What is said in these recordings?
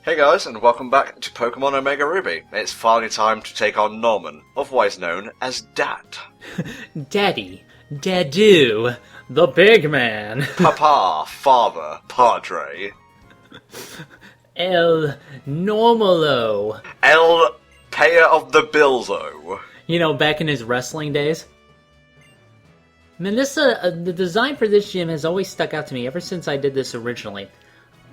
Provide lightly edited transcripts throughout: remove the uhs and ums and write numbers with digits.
Hey guys, and welcome back to Pokemon Omega Ruby. It's finally time to take on Norman, otherwise known as Dat. Daddy, Dadu, the big man. Papa, father, padre. El Normalo. El payer of the Bilzo. You know, back in his wrestling days. Man, the design for this gym has always stuck out to me ever since I did this originally.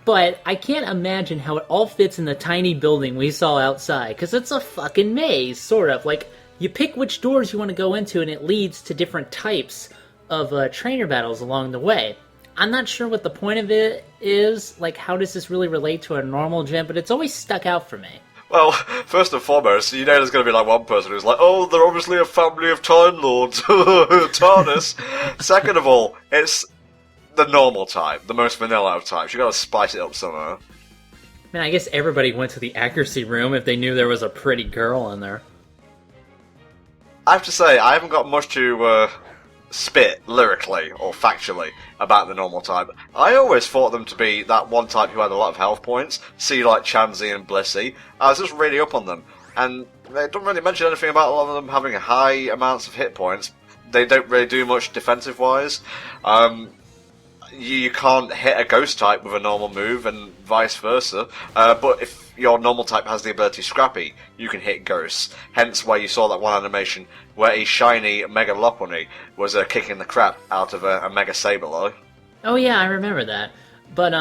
But I can't imagine how it all fits in the tiny building we saw outside, because it's a fucking maze, sort of. Like, you pick which doors you want to go into, and it leads to different types of trainer battles along the way. I'm not sure what the point of it is, like, how does this really relate to a normal gym, but it's always stuck out for me. Well, first and foremost, you know there's going to be like one person who's like, oh, they're obviously a family of Time Lords, TARDIS. Second of all, it's the normal type, the most vanilla of types. You got to spice it up somehow. Man, I guess everybody went to the accuracy room if they knew there was a pretty girl in there. I have to say, I haven't got much to spit lyrically or factually about the normal type. I always thought them to be that one type who had a lot of health points. See, like Chansey and Blissey. I was just really up on them, and they don't really mention anything about a lot of them having high amounts of hit points. They don't really do much defensive-wise. You can't hit a ghost type with a normal move, and vice versa. But if your normal type has the ability Scrappy, you can hit ghosts. Hence why you saw that one animation where a shiny Mega Lopunny was kicking the crap out of a Mega Sableye. Oh yeah, I remember that. But,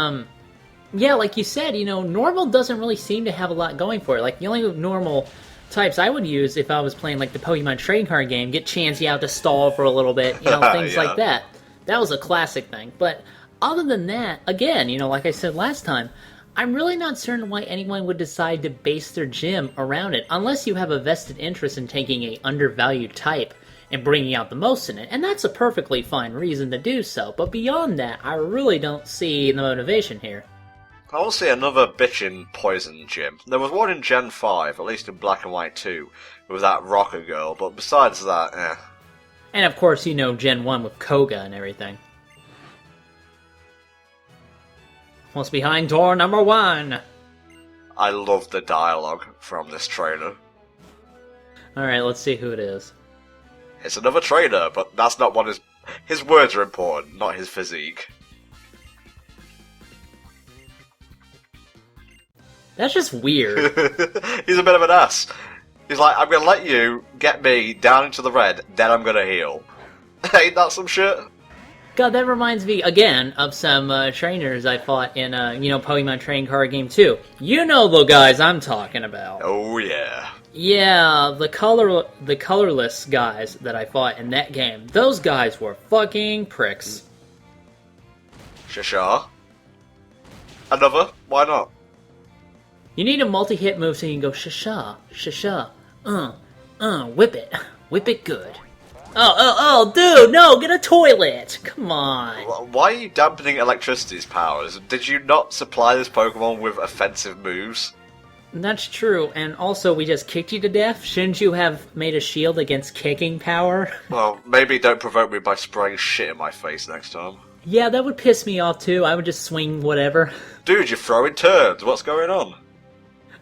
yeah, like you said, you know, normal doesn't really seem to have a lot going for it. Like, the only normal types I would use if I was playing, like, the Pokemon trading card game, get Chansey out to stall for a little bit, you know, things like that. That was a classic thing. But other than that, again, you know, like I said last time, I'm really not certain why anyone would decide to base their gym around it, unless you have a vested interest in taking a undervalued type and bringing out the most in it, and that's a perfectly fine reason to do so, but beyond that, I really don't see the motivation here. I want to see another bitchin' poison gym. There was one in Gen 5, at least in Black and White 2, with that rocker girl, but besides that, eh. And of course, you know, Gen 1 with Koga and everything. What's behind door number 1? I love the dialogue from this trailer. Alright, let's see who it is. It's another trainer, but that's not what his words are important, not his physique. That's just weird. He's a bit of an ass. He's like, I'm gonna let you get me down into the red, then I'm gonna heal. Ain't that some shit? God, that reminds me, again, of some trainers I fought in, you know, Pokemon Trading Card Game 2. You know the guys I'm talking about. Oh, yeah. Yeah, the colorless guys that I fought in that game. Those guys were fucking pricks. Shasha. Another? Why not? You need a multi-hit move so you can go shasha, shasha, whip it good. Oh, dude, no, get a toilet! Come on! Why are you dampening electricity's powers? Did you not supply this Pokemon with offensive moves? That's true, and also we just kicked you to death. Shouldn't you have made a shield against kicking power? Well, maybe don't provoke me by spraying shit in my face next time. Yeah, that would piss me off too. I would just swing whatever. Dude, you're throwing turds. What's going on?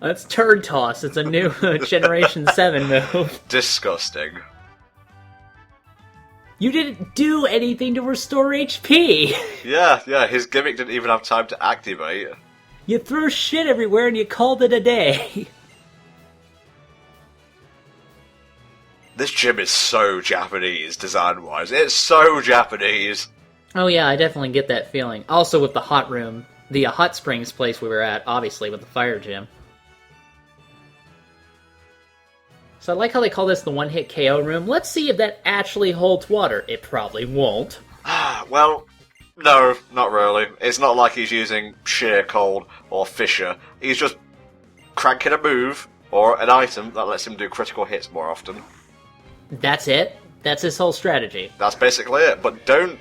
That's Turd Toss. It's a new Generation 7 move. Disgusting. You didn't do anything to restore HP! Yeah, his gimmick didn't even have time to activate. You threw shit everywhere and you called it a day. This gym is so Japanese, design-wise. It's so Japanese! Oh yeah, I definitely get that feeling. Also with the hot room, the hot springs place we were at, obviously, with the fire gym. So I like how they call this the one-hit KO room. Let's see if that actually holds water. It probably won't. Well, no, not really. It's not like he's using Sheer Cold or Fisher. He's just cranking a move or an item that lets him do critical hits more often. That's it? That's his whole strategy? That's basically it. But don't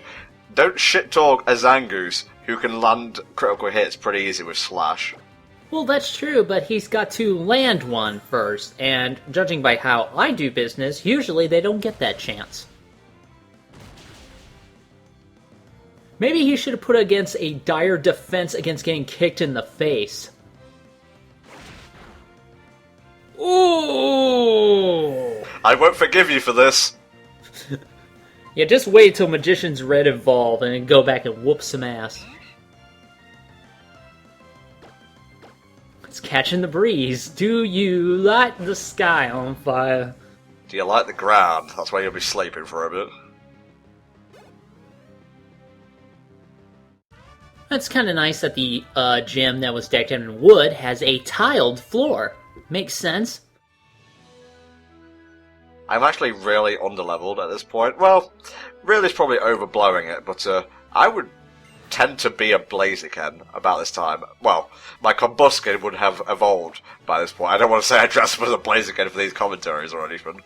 shit-talk a Zangoose who can land critical hits pretty easy with Slash. Well, that's true, but he's got to land one first, and judging by how I do business, usually they don't get that chance. Maybe he should have put against a dire defense against getting kicked in the face. Ooh! I won't forgive you for this. Yeah, just wait till Magician's Red evolve and then go back and whoop some ass. It's catching the breeze. Do you light the sky on fire? Do you like the ground? That's where you'll be sleeping for a bit. It's kind of nice that the gym that was decked out in wood has a tiled floor. Makes sense. I'm actually really underleveled at this point. Well, really is probably overblowing it, but I would tend to be a Blaziken about this time. Well, my Combusken would have evolved by this point. I don't want to say I dressed up as a Blaziken for these commentaries or anything.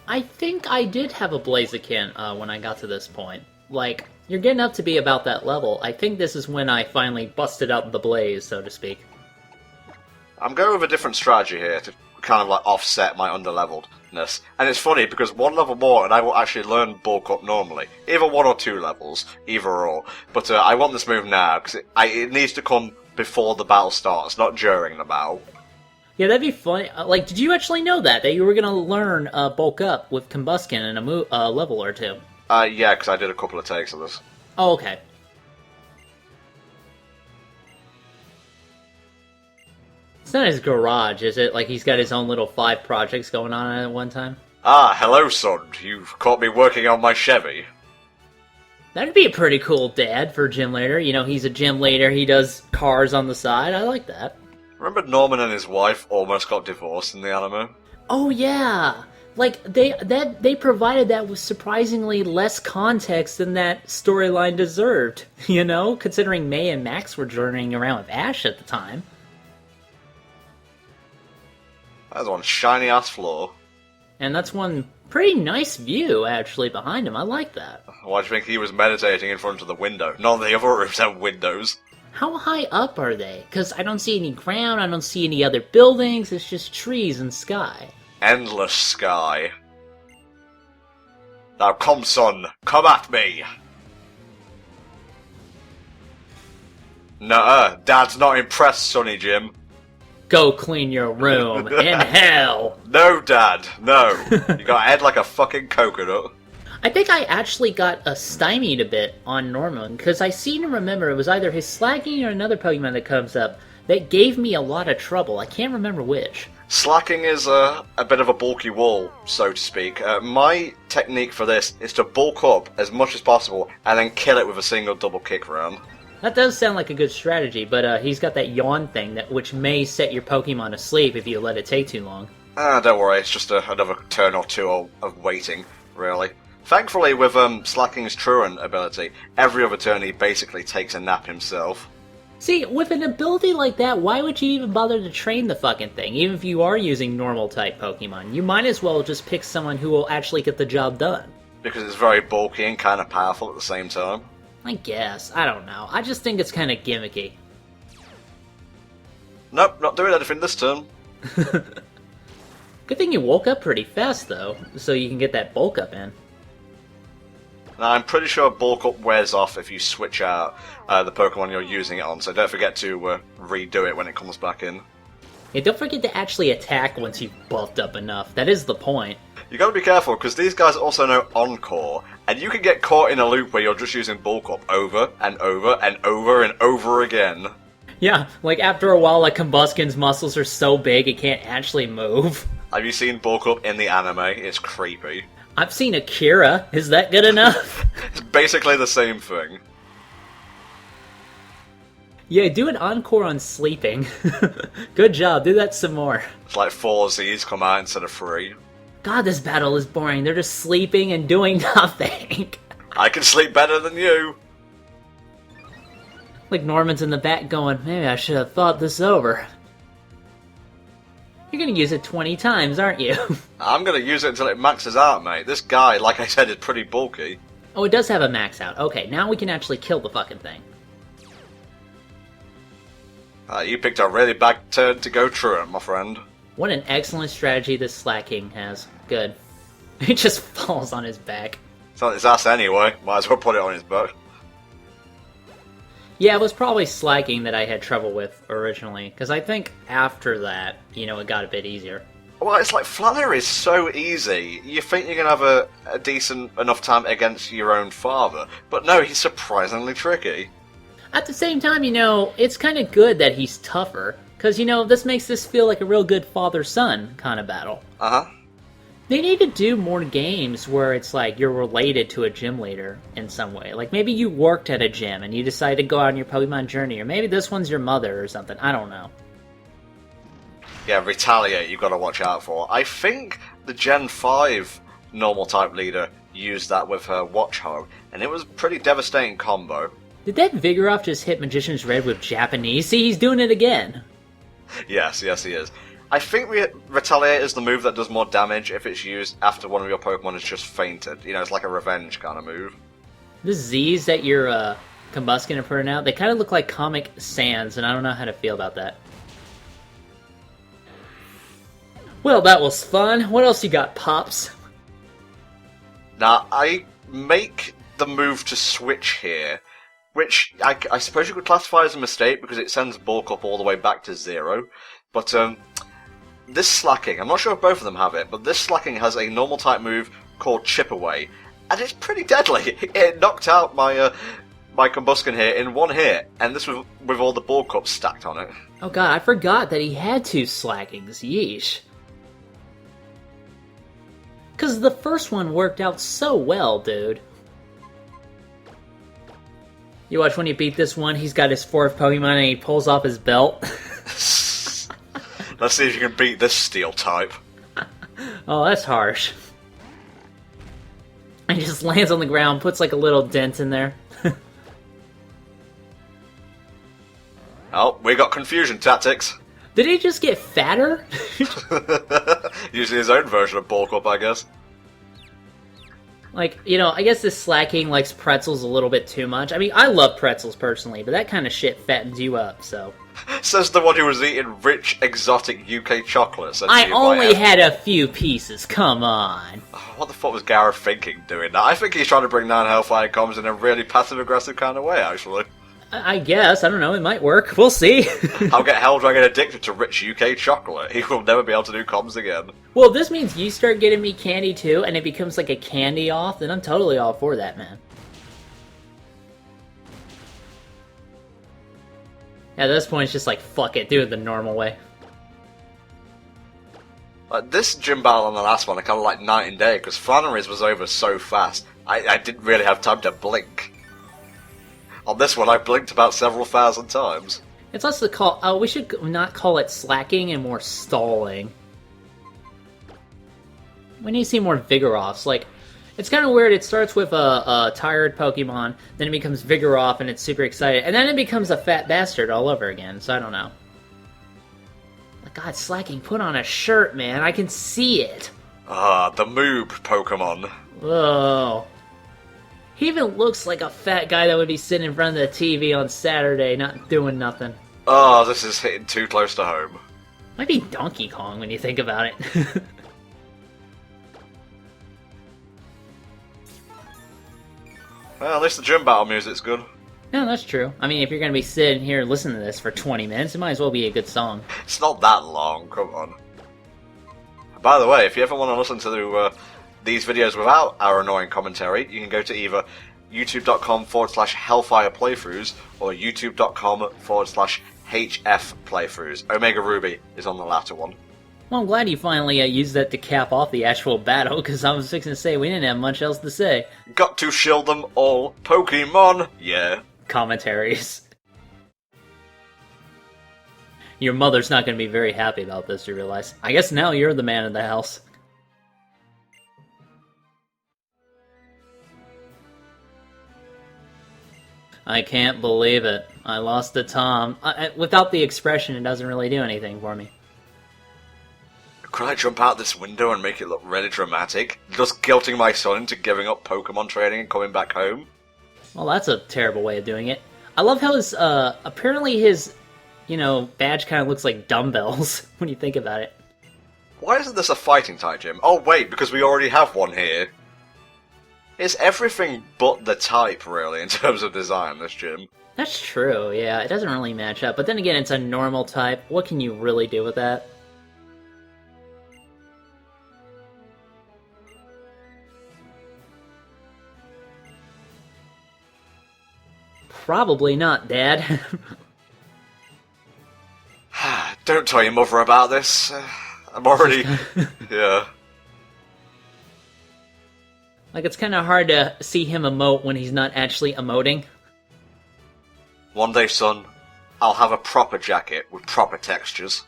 I think I did have a Blaziken when I got to this point. Like, you're getting up to be about that level. I think this is when I finally busted out the blaze, so to speak. I'm going with a different strategy here to kind of like offset my underleveledness. And it's funny because one level more and I will actually learn bulk up normally. Either 1 or 2 levels, either or. But I want this move now because it needs to come before the battle starts, not during the battle. Yeah, that'd be funny. Like, did you actually know that you were gonna learn bulk up with Combusken in a level or 2? Yeah, because I did a couple of takes of this. Oh, okay. It's not his garage, is it? Like, he's got his own little 5 projects going on at one time? Ah, hello, son. You've caught me working on my Chevy. That'd be a pretty cool dad for a gym leader. You know, he's a gym leader, he does cars on the side. I like that. Remember Norman and his wife almost got divorced in the anime? Oh, yeah! Like, they provided that with surprisingly less context than that storyline deserved, you know? Considering May and Max were journeying around with Ash at the time. That's one shiny-ass floor. And that's one pretty nice view, actually, behind him. I like that. Why do you think he was meditating in front of the window? None of the other rooms have windows. How high up are they? Because I don't see any ground, I don't see any other buildings, it's just trees and sky. Endless sky. Now come, son, come at me! Nuh-uh, Dad's not impressed, Sonny Jim. Go clean your room in hell! No, Dad, no. You got a head like a fucking coconut. I think I actually got stymied a bit on Norman, because I seem to remember it was either his Slacking or another Pokemon that comes up that gave me a lot of trouble. I can't remember which. Slacking is a bit of a bulky wall, so to speak. My technique for this is to bulk up as much as possible and then kill it with a single double kick round. That does sound like a good strategy, but he's got that yawn thing which may set your Pokemon asleep if you let it take too long. Don't worry, it's just another turn or two of waiting, really. Thankfully, with Slacking's Truant ability, every other turn he basically takes a nap himself. See, with an ability like that, why would you even bother to train the fucking thing? Even if you are using normal-type Pokemon, you might as well just pick someone who will actually get the job done. Because it's very bulky and kind of powerful at the same time. I guess. I don't know. I just think it's kind of gimmicky. Nope, not doing anything this turn. Good thing you woke up pretty fast, though, so you can get that bulk up in. Now, I'm pretty sure bulk up wears off if you switch out the Pokemon you're using it on, so don't forget to redo it when it comes back in. Yeah, don't forget to actually attack once you've buffed up enough. That is the point. You gotta be careful, because these guys also know Encore, and you can get caught in a loop where you're just using bulk up over and over and over and over again. Yeah, like after a while, like Combusken's muscles are so big it can't actually move. Have you seen bulk up in the anime? It's creepy. I've seen Akira. Is that good enough? It's basically the same thing. Yeah, do an encore on sleeping. Good job, do that some more. It's like 4 Z's come out instead of 3. God, this battle is boring. They're just sleeping and doing nothing. I can sleep better than you. Like Norman's in the back going, maybe I should have thought this over. You're gonna use it 20 times, aren't you? I'm gonna use it until it maxes out, mate. This guy, like I said, is pretty bulky. Oh, it does have a max out. Okay, now we can actually kill the fucking thing. You picked a really bad turn to go Truant, my friend. What an excellent strategy this Slacking has. Good. He just falls on his back. It's on his ass anyway. Might as well put it on his back. Yeah, it was probably Slacking that I had trouble with originally, because I think after that, you know, it got a bit easier. Well, it's like Flannery is so easy. You think you're going to have a decent enough time against your own father, but no, he's surprisingly tricky. At the same time, it's kind of good that he's tougher, because, this makes this feel like a real good father-son kind of battle. Uh-huh. They need to do more games where it's like you're related to a gym leader in some way. Like maybe you worked at a gym and you decided to go out on your Pokemon journey, or maybe this one's your mother or something. I don't know. Yeah, Retaliate you've got to watch out for. I think the Gen 5 normal type leader used that with her Watch Hog, and it was a pretty devastating combo. Did that Vigoroth just hit Magician's Red with Japanese? See, he's doing it again. Yes, he is. I think Retaliate is the move that does more damage if it's used after one of your Pokemon has just fainted. It's like a revenge kind of move. The Z's that you're Combuskin are putting out, they kind of look like Comic Sans, and I don't know how to feel about that. Well, that was fun. What else you got, Pops? Now, I make the move to switch here, which I suppose you could classify as a mistake because it sends bulk up all the way back to 0. But this Slacking, I'm not sure if both of them have it, but this Slacking has a normal type move called Chip Away, and it's pretty deadly. It knocked out my Combuskin here in one hit, and this was with all the bulk ups stacked on it. Oh god, I forgot that he had 2 Slackings. Yeesh. Because the first one worked out so well, dude. You watch when you beat this one, he's got his 4th Pokemon and he pulls off his belt. Let's see if you can beat this Steel type. Oh, that's harsh. And he just lands on the ground, puts like a little dent in there. Oh, we got confusion tactics. Did he just get fatter? Using his own version of bulk up, I guess. Like, I guess this Slacking likes pretzels a little bit too much. I mean, I love pretzels personally, but that kind of shit fattens you up, so... Says the one who was eating rich, exotic UK chocolates. I only had a few pieces, come on. What the fuck was Gareth thinking doing that? I think he's trying to bring down HellfireComms in a really passive-aggressive kind of way, actually. I guess. I don't know. It might work. We'll see. I'll get Helldragon addicted to rich UK chocolate. He will never be able to do comms again. Well, if this means you start getting me candy too, and it becomes like a candy off, then I'm totally all for that, man. At this point, it's just like, fuck it, do it the normal way. This gym battle on the last one, I kind of like night and day, because Flannery's was over so fast, I didn't really have time to blink. On this one, I blinked about several thousand times. It's less to call... Oh, we should not call it slacking and more stalling. We need to see more Vigoroths. Like, it's kind of weird. It starts with a tired Pokemon, then it becomes Vigoroth, and it's super excited, and then it becomes a fat bastard all over again, so I don't know. God, Slacking, put on a shirt, man. I can see it. Ah, the Moob Pokemon. Whoa. He even looks like a fat guy that would be sitting in front of the TV on Saturday, not doing nothing. Oh, this is hitting too close to home. Might be Donkey Kong when you think about it. Well, at least the gym battle music's good. No, that's true. I mean, if you're going to be sitting here listening to this for 20 minutes, it might as well be a good song. It's not that long, come on. By the way, if you ever want to listen to these videos without our annoying commentary, you can go to either youtube.com/Hellfire playthroughs or youtube.com/HF playthroughs. Omega Ruby is on the latter one. Well, I'm glad you finally used that to cap off the actual battle, because I was fixing to say we didn't have much else to say. Got to shield them all. Pokemon, yeah. Commentaries. Your mother's not going to be very happy about this, you realize. I guess now you're the man of the house. I can't believe it. I lost to Tom. Without the expression, it doesn't really do anything for me. Could I jump out this window and make it look really dramatic? Just guilting my son into giving up Pokemon training and coming back home? Well, that's a terrible way of doing it. I love how his, apparently his, badge kind of looks like dumbbells when you think about it. Why isn't this a fighting type gym? Oh wait, because we already have one here. It's everything but the type, really, in terms of design, this gym. That's true, yeah. It doesn't really match up. But then again, it's a normal type. What can you really do with that? Probably not, Dad. Don't tell your mother about this. I'm already... yeah. Like, it's kind of hard to see him emote when he's not actually emoting. One day, son, I'll have a proper jacket with proper textures.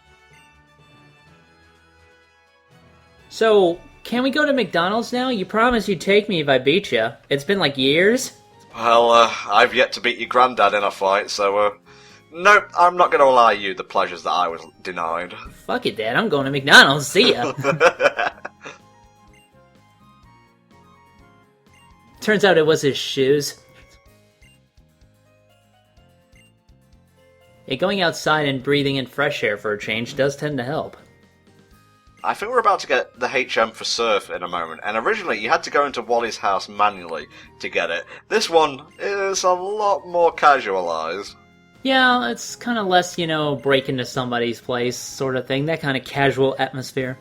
So, can we go to McDonald's now? You promised you'd take me if I beat you. It's been like years. Well, I've yet to beat your granddad in a fight, so, no, I'm not going to allow you the pleasures that I was denied. Fuck it, Dad. I'm going to McDonald's. See ya. Turns out it was his shoes. Yeah, going outside and breathing in fresh air for a change does tend to help. I think we're about to get the HM for Surf in a moment, and originally you had to go into Wally's house manually to get it. This one is a lot more casualized. Yeah, it's kind of less, you know, break into somebody's place sort of thing. That kind of casual atmosphere.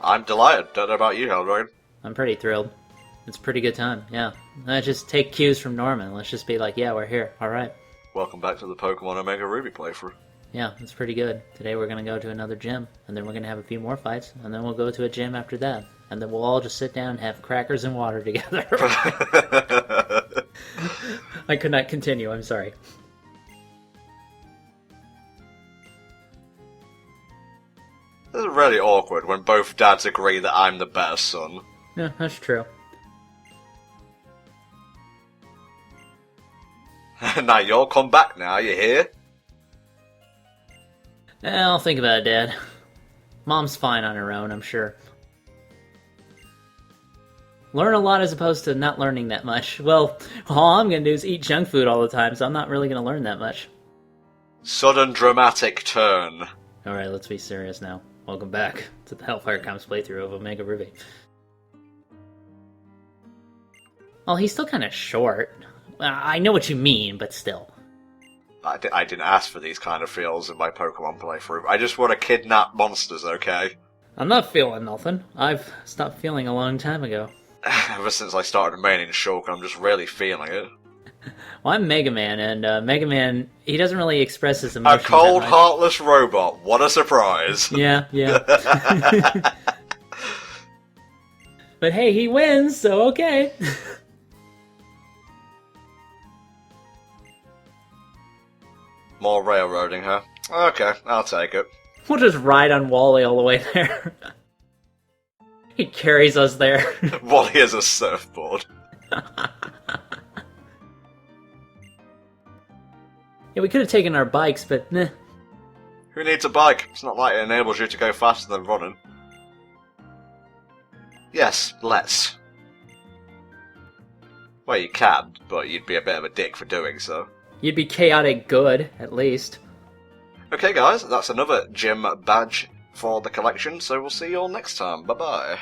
I'm delighted. Don't know about you, Helldragon. I'm pretty thrilled. It's a pretty good time, yeah. Let's just take cues from Norman. Let's just be like, yeah, we're here. Alright. Welcome back to the Pokemon Omega Ruby playthrough. Yeah, it's pretty good. Today we're going to go to another gym, and then we're going to have a few more fights, and then we'll go to a gym after that. And then we'll all just sit down and have crackers and water together. I could not continue, I'm sorry. This is really awkward when both dads agree that I'm the better son. Yeah, that's true. Now you'll come back now, you hear? I'll think about it, Dad. Mom's fine on her own, I'm sure. Learn a lot as opposed to not learning that much. Well, all I'm gonna do is eat junk food all the time, so I'm not really gonna learn that much. Sudden dramatic turn. Alright, let's be serious now. Welcome back to the HellfireComms playthrough of Omega Ruby. Well, he's still kind of short. I know what you mean, but still. I didn't ask for these kind of feels in my Pokemon playthrough. I just want to kidnap monsters, okay? I'm not feeling nothing. I've stopped feeling a long time ago. Ever since I started remaining Shulk, I'm just really feeling it. Well, I'm Mega Man, and Mega Man, he doesn't really express his emotions. A cold, that much. heartless robot. What a surprise. Yeah. But hey, he wins, so okay. More railroading, huh? Okay, I'll take it. We'll just ride on Wally all the way there. He carries us there. Wally is a surfboard. Yeah, we could have taken our bikes, but nah. Who needs a bike? It's not like it enables you to go faster than running. Yes, let's. Well, you can, but you'd be a bit of a dick for doing so. You'd be chaotic good, at least. Okay guys, that's another gym badge for the collection, so we'll see you all next time. Bye bye.